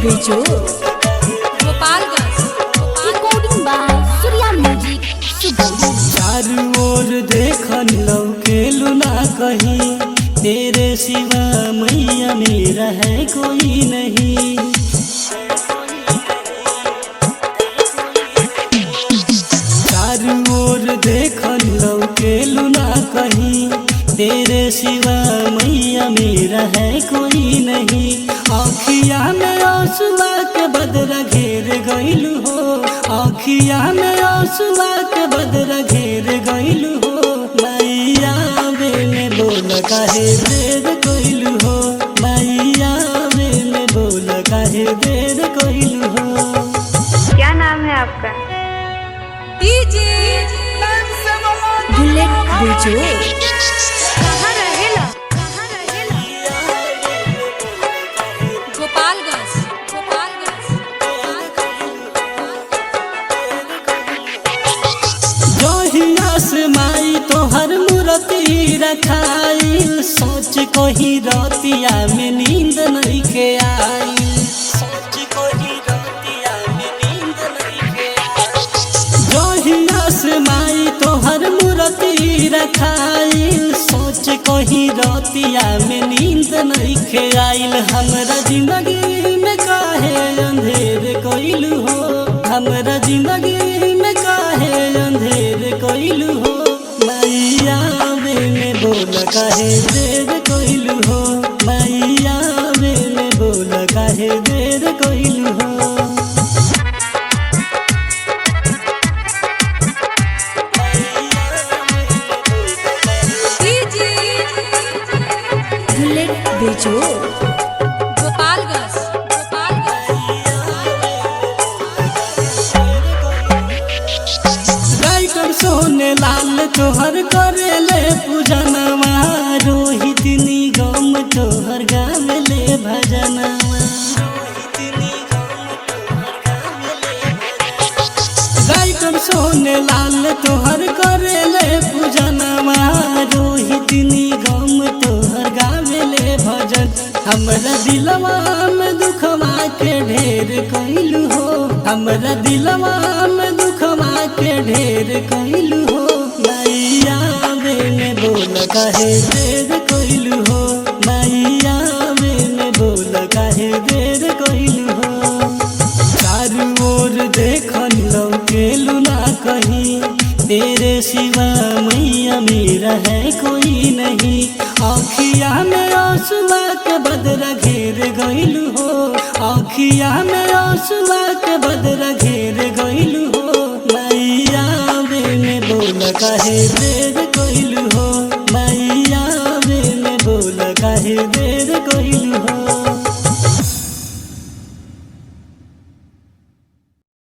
बेचो Gopalganj recording by Surya music Sugandh. चारों ओर देखन लौकेलु ना कहीं, तेरे सिवा मैया मेरा है कोई नहीं। चारों ओर देखन लौकेलु ना कहीं, तेरे सिवा मैया मेरा है कोई नहीं। आँखिया में आंसुआ के बदरा घेर गइलु हो, आँखिया में आंसुआ के बदरा घेर गइलु हो। मैया में बोल काहे देर कइलु हो, मैया में बोल काहे देर कइलु हो। क्या नाम है आपका? बुलेट बेचो कहाँ रहेला? गोपालगंज जहिया से माई तोहर मूर्ति रखाई, सोच कोही रतिया में नींद नहीं के आई, सोच कोही रतिया में नींद नहीं के आई। जहिया से माई तोहर मूर्ति रखाई, सोच कोही रतिया में नींद नहीं के आइल। हमरा जिंदगी में काहे अंधेर कइलु हो, हमरा जिंदगी में काहे अंधेर कइलु हो। मैया में बोल काहे देर कइलु हो, मैया में बोल काहे देर कइलु हो। बुलेट बेचो गोपालगंज राइटर सोने लाल तोहर करेले पूजनवा, रोहित निगम तोहर गावेले भजनवा। राइटर सोने लाल तोहर करेले पूजनवा, रोहित निगम तोहर गावेले भजन। हमरा दिलवा में दुखवा के ढेर कइलु हो, हमरा दिलवा में दुखवा के ढेर कइलु हो। मैया में बोल काहे देर कइलु हो, मैया में बोल काहे देर कइलु हो। चारों ओर देखन लौकेलु ना कहीं, तेरे सिवा मैया मेरा है कोई नहीं। आँखिया में आंसुआ के बदरा घेर गइलु हो, आँखिया में आंसुआ के बदरा घेर गइलु हो। मैया में बोल काहे दे